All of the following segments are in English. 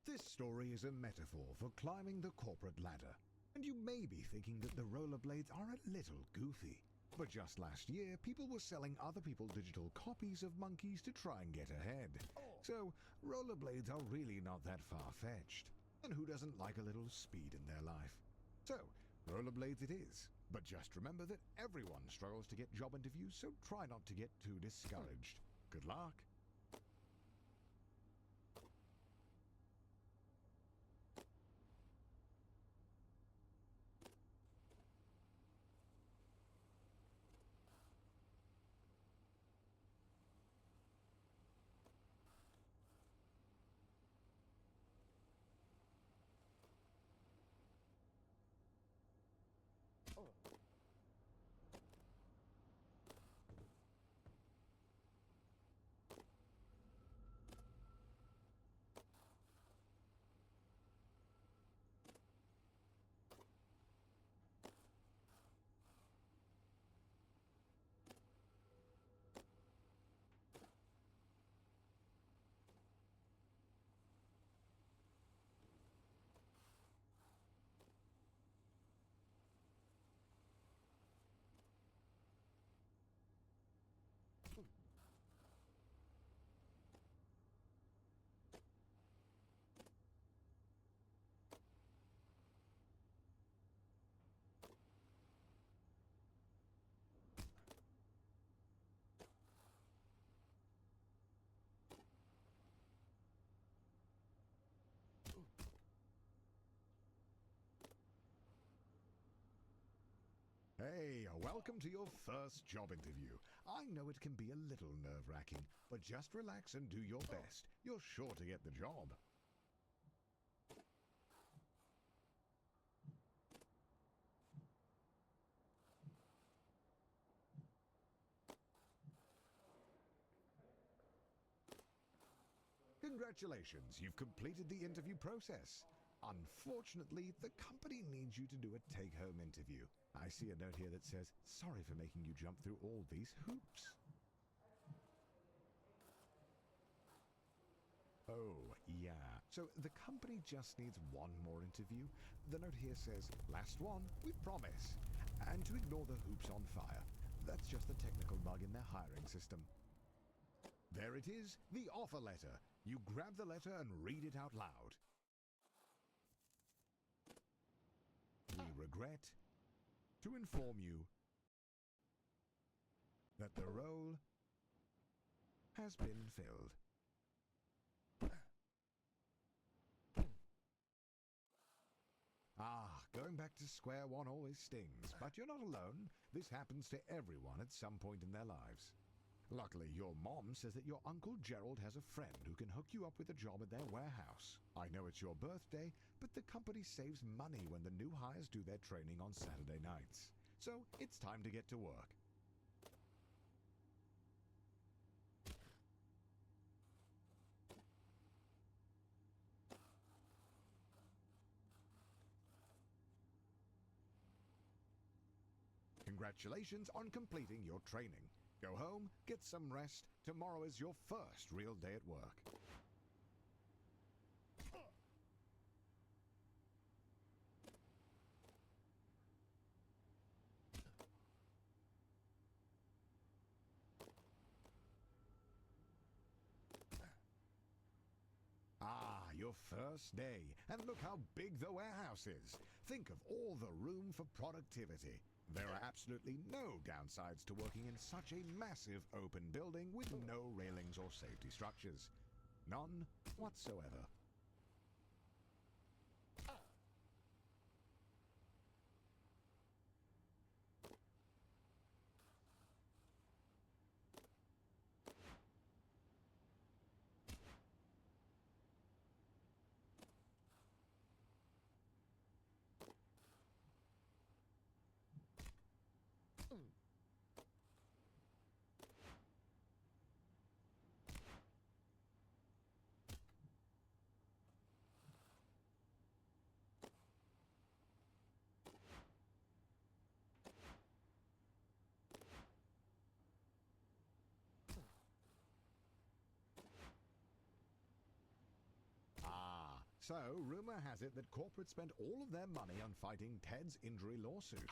This story is a metaphor for climbing the corporate ladder. And you may be thinking that the rollerblades are a little goofy. But just last year, people were selling other people digital copies of monkeys to try and get ahead. So, rollerblades are really not that far-fetched. And who doesn't like a little speed in their life? So, rollerblades it is. But just remember that everyone struggles to get job interviews, so try not to get too discouraged. Good luck. Hey, welcome to your first job interview. I know it can be a little nerve-wracking, but just relax and do your best. You're sure to get the job. Congratulations, you've completed the interview process. Unfortunately, the company needs you to do a take-home interview. I see a note here that says, sorry for making you jump through all these hoops. Oh, yeah. So the company just needs one more interview. The note here says, last one, we promise. And to ignore the hoops on fire. That's just a technical bug in their hiring system. There it is, the offer letter. You grab the letter and read it out loud. We regret to inform you that the role has been filled. Going back to square one always stings, but you're not alone. This happens to everyone at some point in their lives. Luckily, your mom says that your Uncle Gerald has a friend who can hook you up with a job at their warehouse. I know it's your birthday, but the company saves money when the new hires do their training on Saturday nights. So, it's time to get to work. Congratulations on completing your training. Go home, get some rest. Tomorrow is your first real day at work. Your first day. And look how big the warehouse is. Think of all the room for productivity. There are absolutely no downsides to working in such a massive open building with no railings or safety structures. None whatsoever. So, rumor has it that corporate spent all of their money on fighting Ted's injury lawsuit.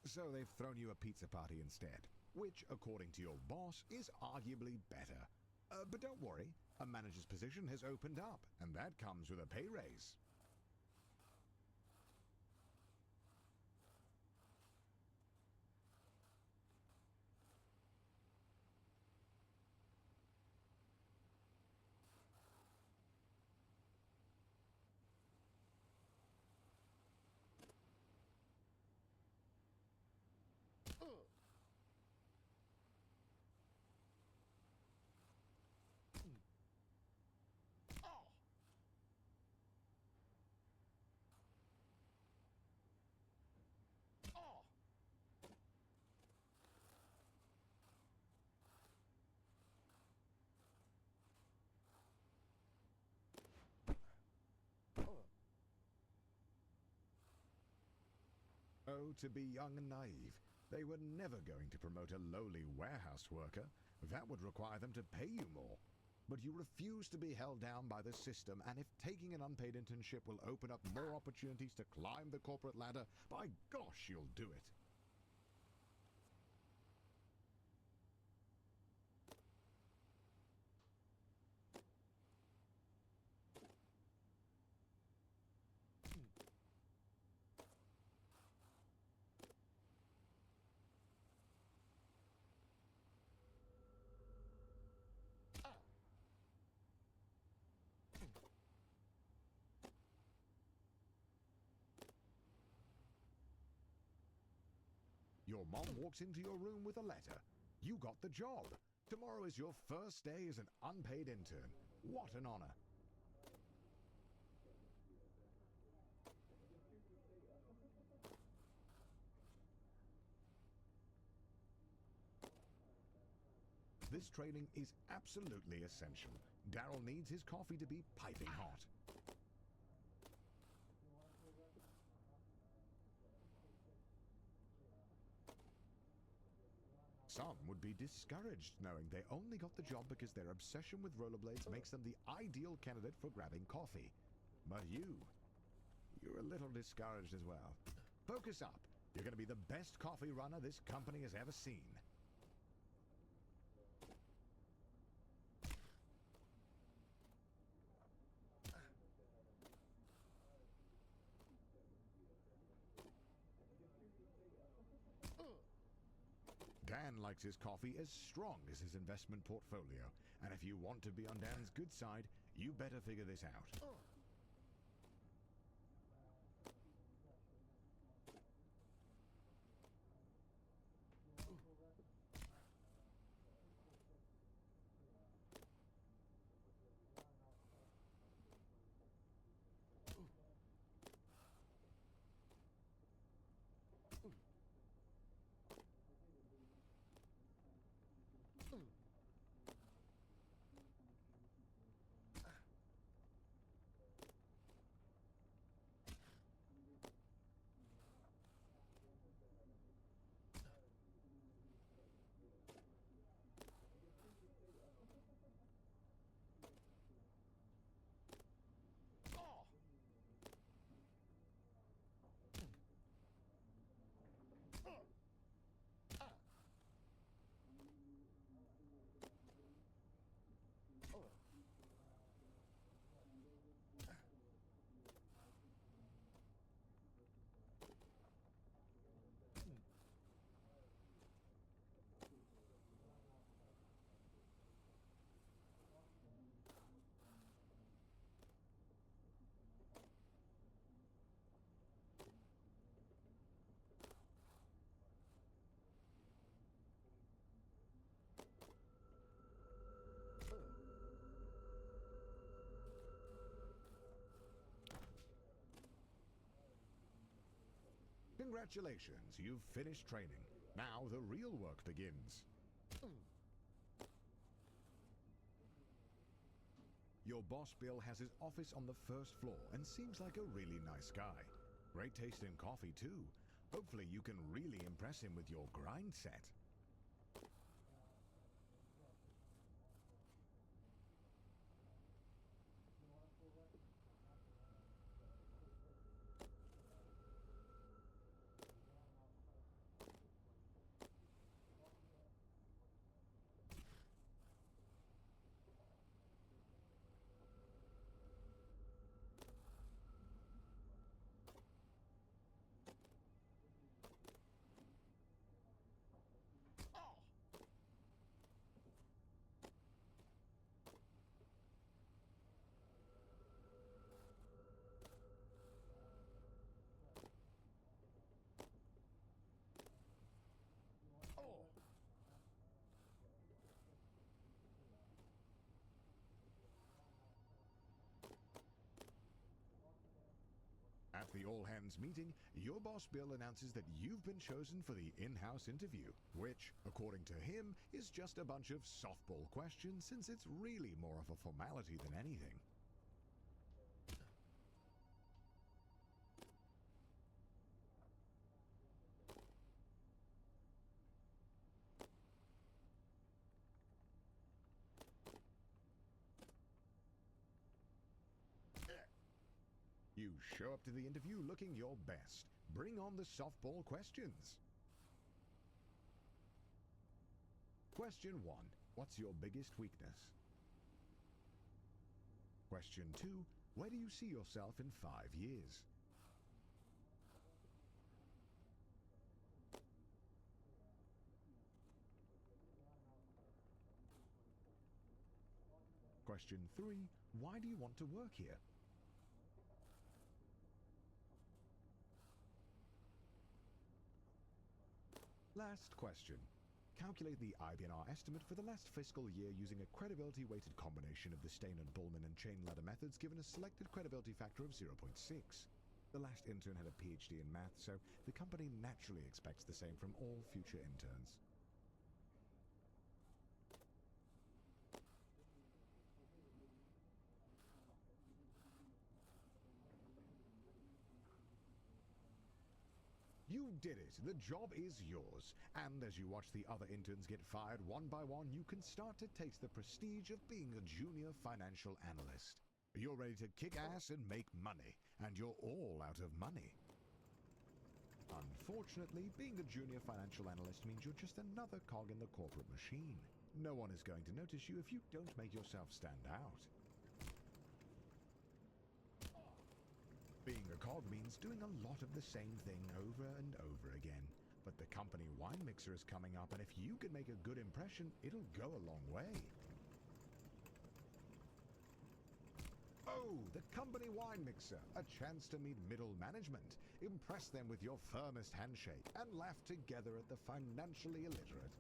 So they've thrown you a pizza party instead, which, according to your boss, is arguably better. But don't worry, a manager's position has opened up, and that comes with a pay raise. Oh, to be young and naive. They were never going to promote a lowly warehouse worker. That would require them to pay you more. But you refuse to be held down by the system, and if taking an unpaid internship will open up more opportunities to climb the corporate ladder, by gosh, you'll do it. Your mom walks into your room with a letter. You got the job. Tomorrow is your first day as an unpaid intern. What an honor. This training is absolutely essential. Daryl needs his coffee to be piping hot. Some would be discouraged knowing they only got the job because their obsession with rollerblades makes them the ideal candidate for grabbing coffee. But you're a little discouraged as well. Focus up. You're going to be the best coffee runner this company has ever seen. Dan likes his coffee as strong as his investment portfolio, and if you want to be on Dan's good side, you better figure this out. Congratulations, you've finished training. Now the real work begins. Your boss Bill has his office on the first floor and seems like a really nice guy. Great taste in coffee too. Hopefully you can really impress him with your grind set. At the all-hands meeting, your boss Bill announces that you've been chosen for the in-house interview, which, according to him, is just a bunch of softball questions since it's really more of a formality than anything. You show up to the interview looking your best. Bring on the softball questions. Question 1. What's your biggest weakness? Question 2. Where do you see yourself in 5 years? Question 3. Why do you want to work here? Last question. Calculate the IBNR estimate for the last fiscal year using a credibility-weighted combination of the Stain and Bullman and chain ladder methods given a selected credibility factor of 0.6. The last intern had a PhD in math, so the company naturally expects the same from all future interns. You did it! The job is yours. And as you watch the other interns get fired one by one, you can start to taste the prestige of being a junior financial analyst. You're ready to kick ass and make money, and you're all out of money. Unfortunately, being a junior financial analyst means you're just another cog in the corporate machine. No one is going to notice you if you don't make yourself stand out. Being a cog means doing a lot of the same thing over and over again. But the company wine mixer is coming up, and if you can make a good impression, it'll go a long way. Oh, the company wine mixer. A chance to meet middle management, impress them with your firmest handshake, and laugh together at the financially illiterate.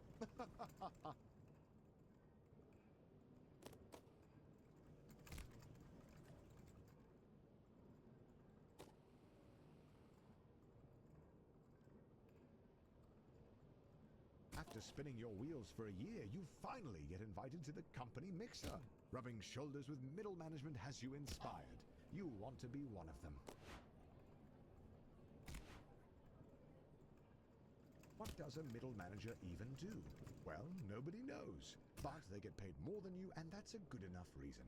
After spinning your wheels for a year, you finally get invited to the company mixer. Rubbing shoulders with middle management has you inspired. You want to be one of them. What does a middle manager even do? Well, nobody knows. But they get paid more than you, and that's a good enough reason.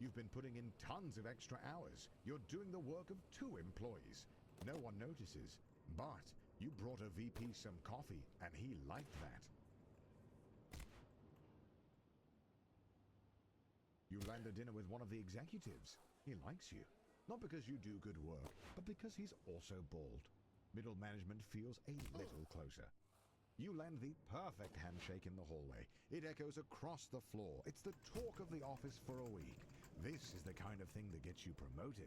You've been putting in tons of extra hours. You're doing the work of 2 employees. No one notices. But you brought a VP some coffee, and he liked that. You land a dinner with one of the executives. He likes you. Not because you do good work, but because he's also bald. Middle management feels a little closer. You land the perfect handshake in the hallway. It echoes across the floor. It's the talk of the office for a week. This is the kind of thing that gets you promoted.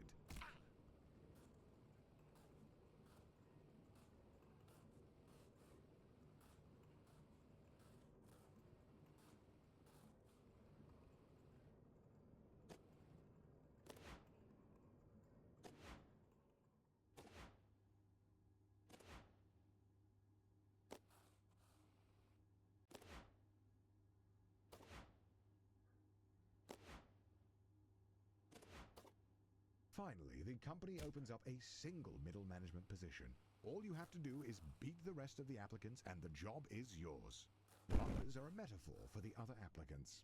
Finally, the company opens up a single middle management position. All you have to do is beat the rest of the applicants and the job is yours. Others are a metaphor for the other applicants.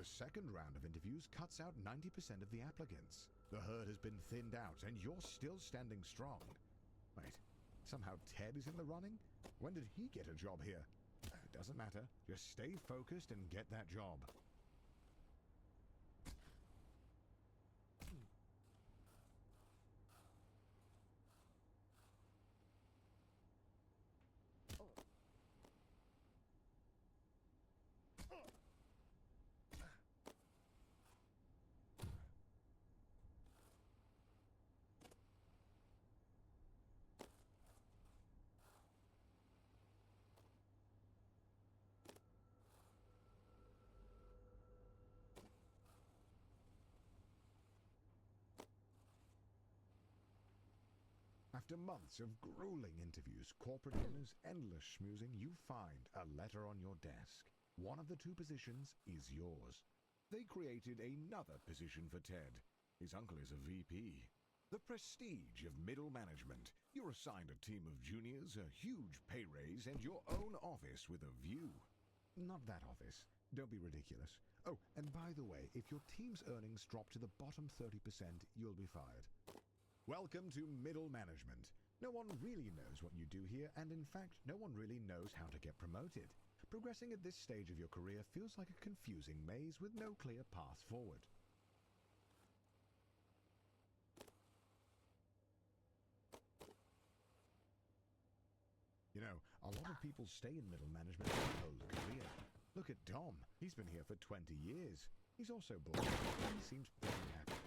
The second round of interviews cuts out 90% of the applicants. The herd has been thinned out, and you're still standing strong. Wait, somehow Ted is in the running? When did he get a job here? It doesn't matter. Just stay focused and get that job. After months of grueling interviews, corporate dinners, endless schmoozing, you find a letter on your desk. One of the two positions is yours. They created another position for Ted. His uncle is a VP. The prestige of middle management. You're assigned a team of juniors, a huge pay raise, and your own office with a view. Not that office. Don't be ridiculous. Oh, and by the way, if your team's earnings drop to the bottom 30%, you'll be fired. Welcome to middle management. No one really knows what you do here, and in fact, no one really knows how to get promoted. Progressing at this stage of your career feels like a confusing maze with no clear path forward. You know, a lot of people stay in middle management their whole career. Look at Dom. He's been here for 20 years. He's also bored. He seems pretty happy.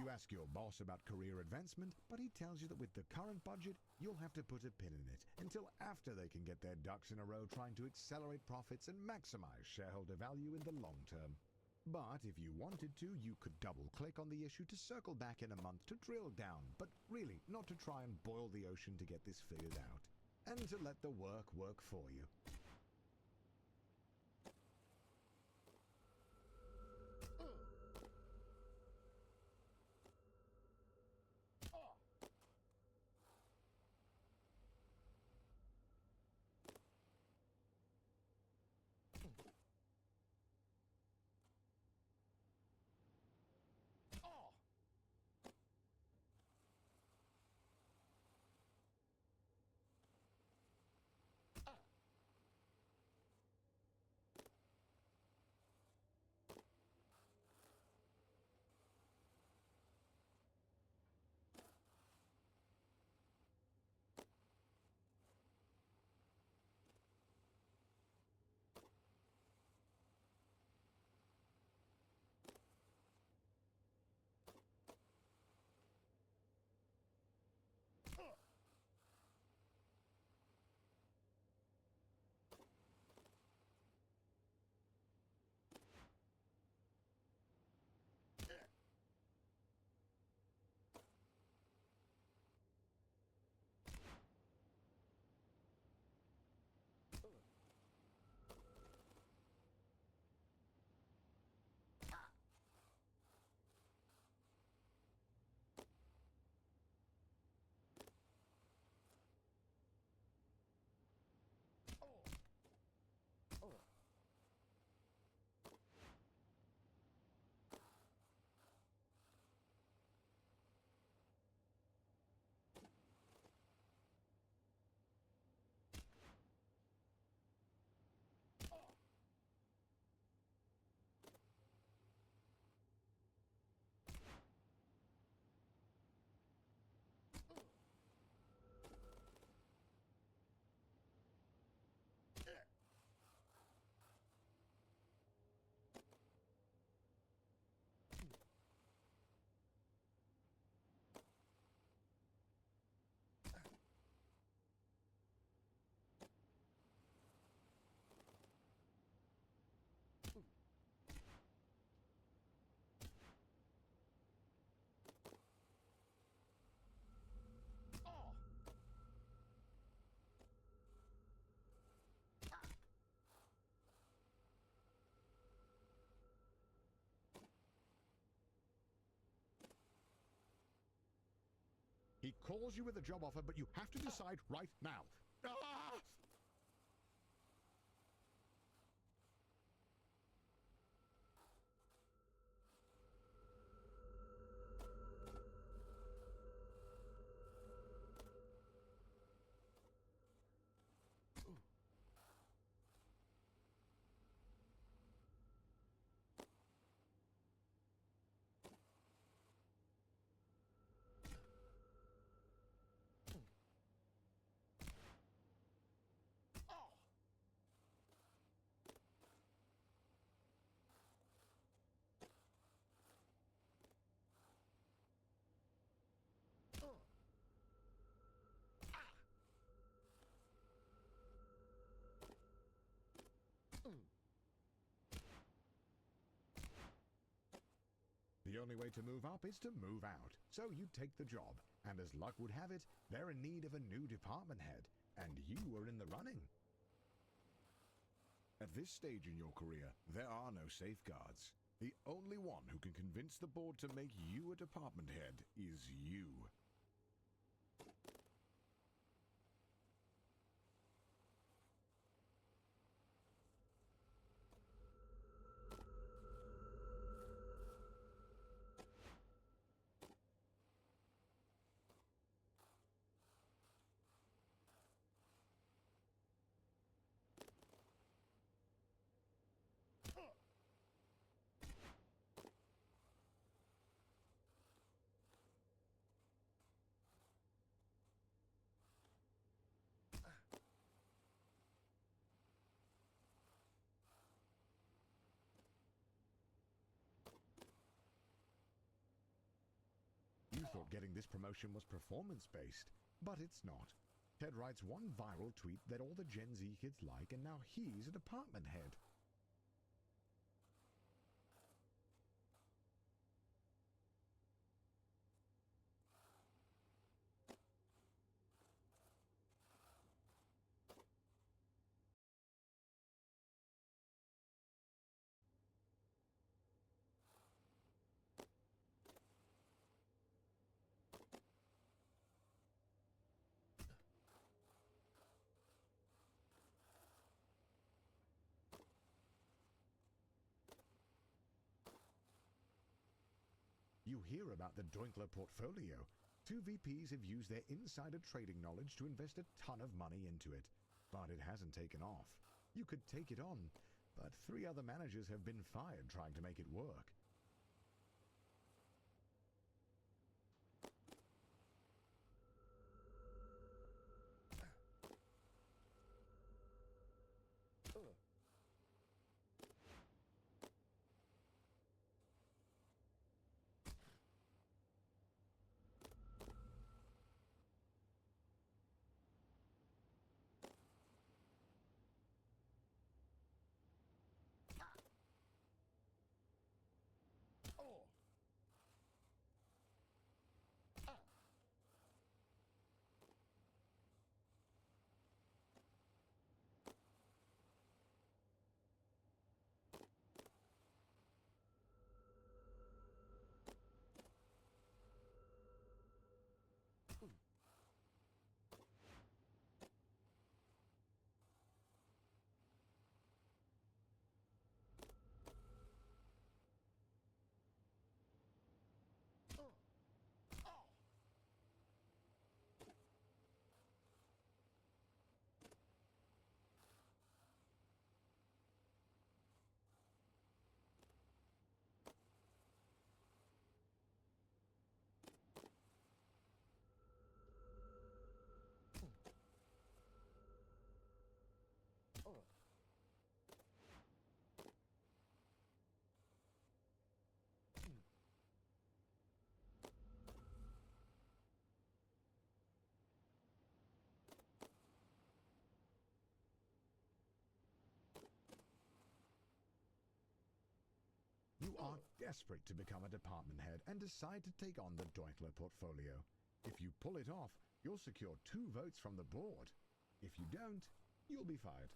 You ask your boss about career advancement, but he tells you that with the current budget, you'll have to put a pin in it until after they can get their ducks in a row trying to accelerate profits and maximize shareholder value in the long term. But if you wanted to, you could double-click on the issue to circle back in a month to drill down, but really not to try and boil the ocean to get this figured out, and to let the work work for you. calls you with a job offer, but you have to decide right now. Ah! The only way to move up is to move out, so you take the job, and as luck would have it, they're in need of a new department head, and you are in the running. At this stage in your career, there are no safeguards. The only one who can convince the board to make you a department head is you. You thought getting this promotion was performance-based, but it's not. Ted writes one viral tweet that all the Gen Z kids like, and now he's a department head. You hear about the Doinkler portfolio. 2 VPs have used their insider trading knowledge to invest a ton of money into it, but it hasn't taken off. You could take it on, but 3 other managers have been fired trying to make it work. You are desperate to become a department head and decide to take on the Doinkler portfolio. If you pull it off, you'll secure 2 votes from the board. If you don't, you'll be fired.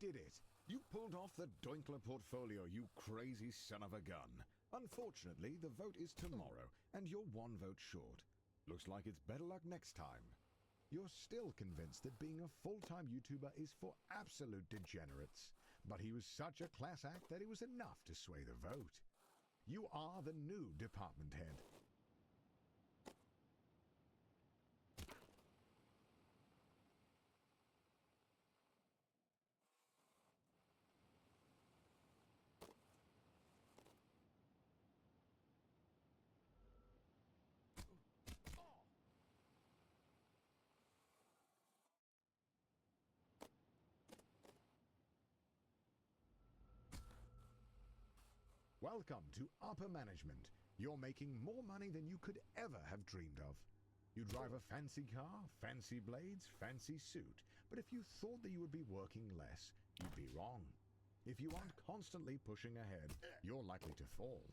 did it! You pulled off the Doinkler portfolio, you crazy son of a gun. Unfortunately, the vote is tomorrow, and you're one vote short. Looks like it's better luck next time. You're still convinced that being a full-time YouTuber is for absolute degenerates, but he was such a class act that it was enough to sway the vote. You are the new department head. Welcome to upper management. You're making more money than you could ever have dreamed of. You drive a fancy car, fancy blades, fancy suit. But if you thought that you would be working less, you'd be wrong. If you aren't constantly pushing ahead, you're likely to fall.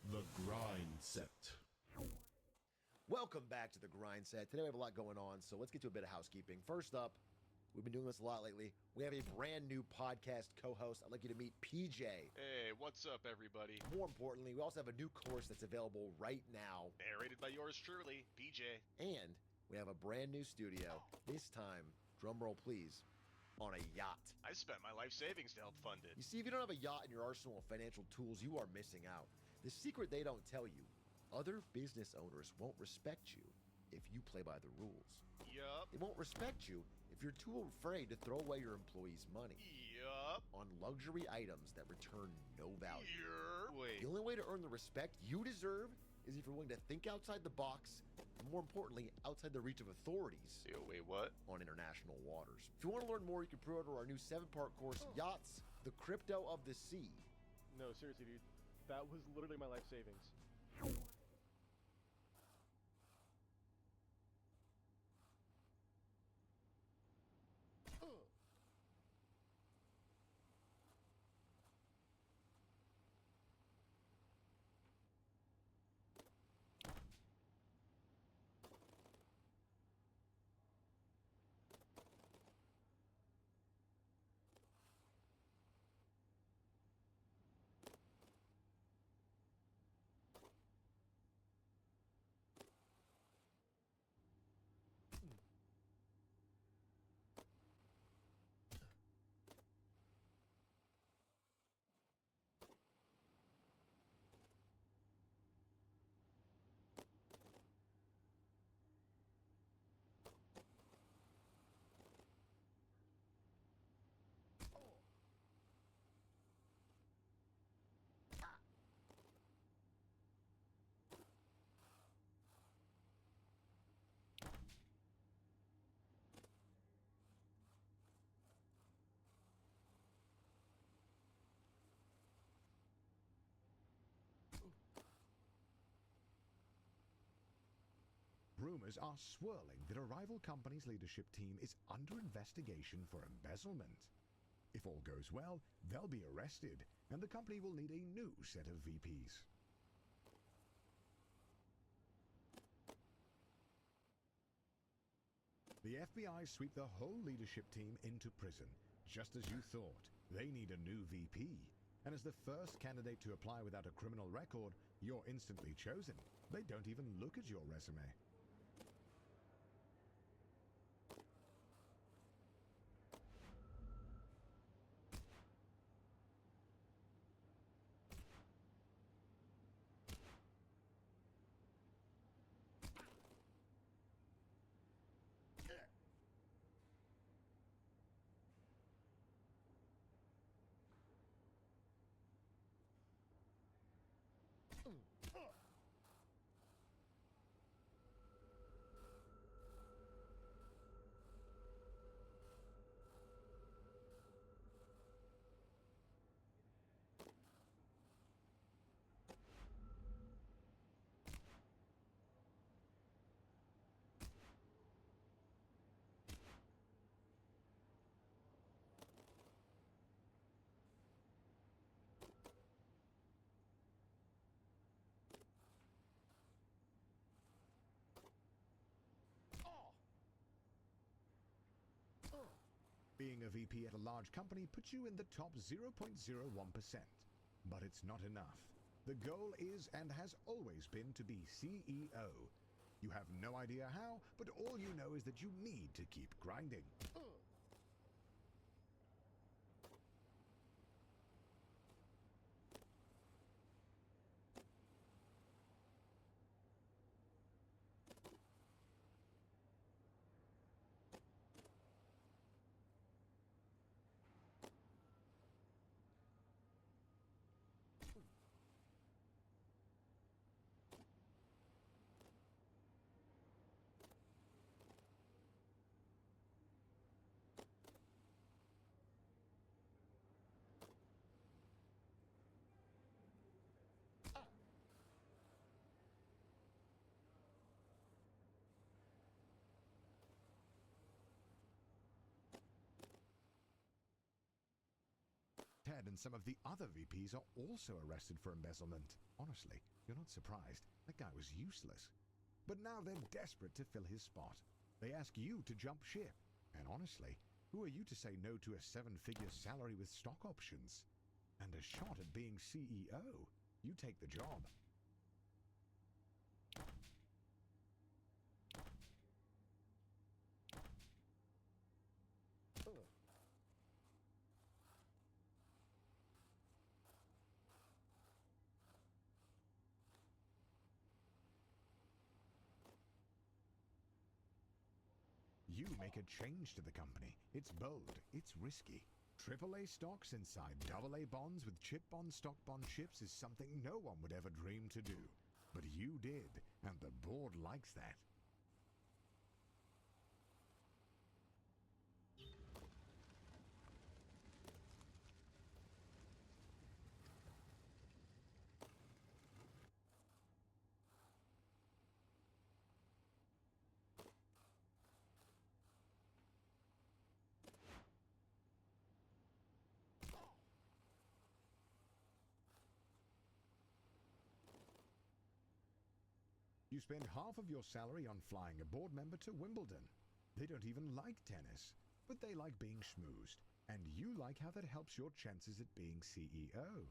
The grind set. Welcome back to the grind set. Today we have a lot going on, so let's get to a bit of housekeeping. First up, we've been doing this a lot lately. We have a brand new podcast co-host. I'd like you to meet PJ. Hey, what's up, everybody? More importantly, we also have a new course that's available right now. Narrated by yours truly, PJ. And we have a brand new studio. This time, drumroll please, on a yacht. I spent my life savings to help fund it. You see, if you don't have a yacht in your arsenal of financial tools, you are missing out. The secret they don't tell you, other business owners won't respect you if you play by the rules. Yup. They won't respect you if you're too afraid to throw away your employees' money Yup. on luxury items that return no value. Wait. The only way to earn the respect you deserve is if you're willing to think outside the box, and more importantly, outside the reach of authorities Wait, what? on international waters. If you want to learn more, you can pre-order our new 7-part course, Yachts, the Crypto of the Sea. No, seriously, dude. That was literally my life savings. Rumors are swirling that a rival company's leadership team is under investigation for embezzlement. If all goes well, they'll be arrested, and the company will need a new set of VPs. The FBI sweep the whole leadership team into prison, just as you thought. They need a new VP. And as the first candidate to apply without a criminal record, you're instantly chosen. They don't even look at your resume. Being a VP at a large company puts you in the top 0.01%. But it's not enough. The goal is and has always been to be CEO. You have no idea how, but all you know is that you need to keep grinding. Ted and some of the other VPs are also arrested for embezzlement. Honestly, you're not surprised. That guy was useless. But now they're desperate to fill his spot. They ask you to jump ship. And honestly, who are you to say no to a 7-figure salary with stock options? And a shot at being CEO? You take the job. You make a change to the company. It's bold, it's risky. AAA stocks inside AA bonds with chip bond stock bond chips is something no one would ever dream to do. But you did, and the board likes that. You spend half of your salary on flying a board member to Wimbledon. They don't even like tennis, but they like being schmoozed, and you like how that helps your chances at being CEO.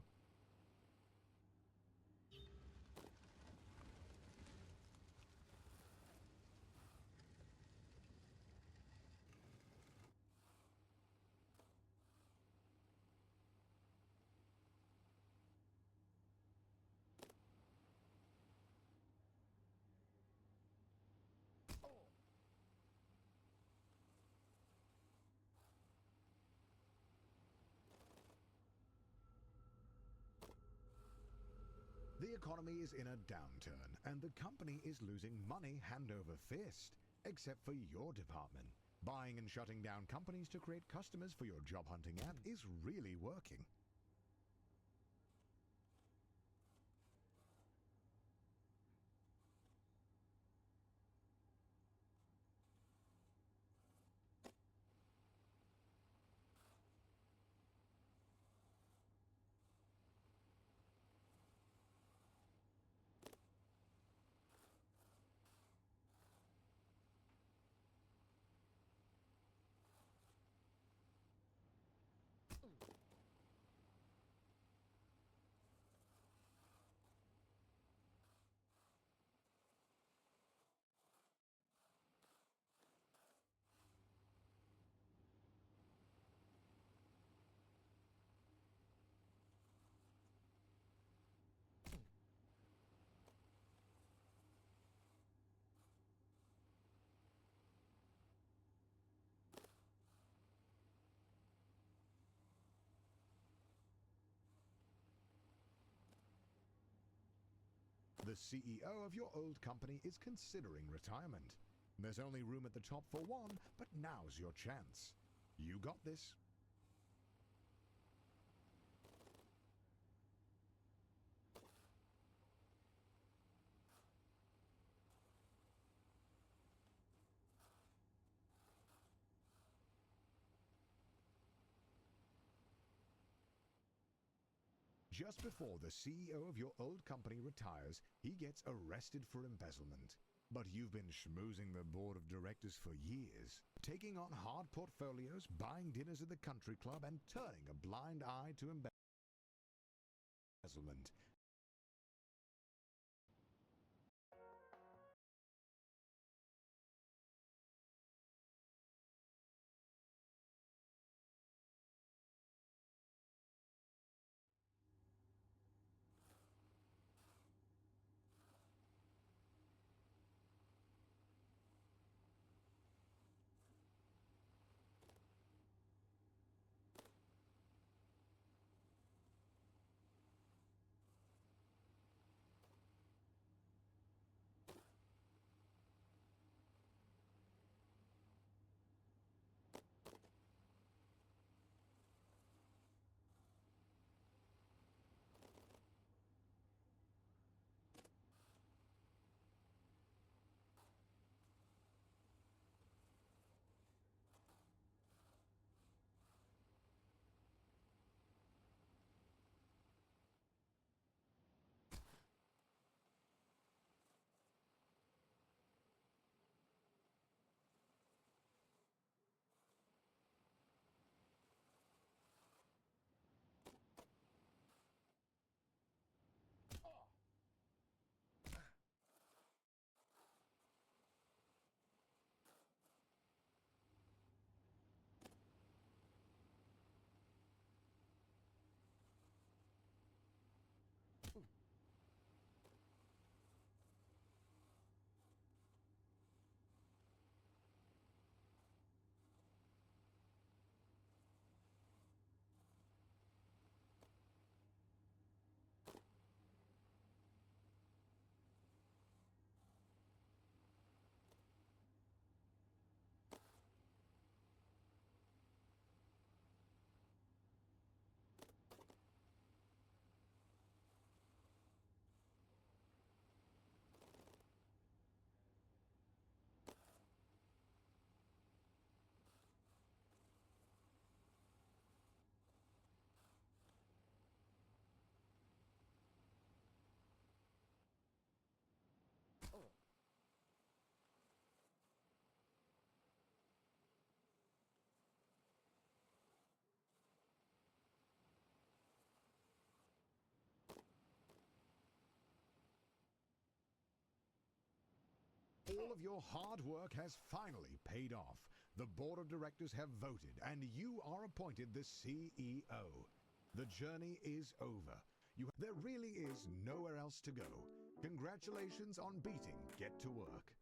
The economy is in a downturn, and the company is losing money hand over fist, except for your department. Buying and shutting down companies to create customers for your job hunting app is really working. The CEO of your old company is considering retirement. There's only room at the top for one, but now's your chance. You got this. Just before the CEO of your old company retires, he gets arrested for embezzlement. But you've been schmoozing the board of directors for years, taking on hard portfolios, buying dinners at the country club, and turning a blind eye to embezzlement. All of your hard work has finally paid off. The board of directors have voted, and you are appointed the CEO. The journey is over. There really is nowhere else to go. Congratulations on beating Get to Work.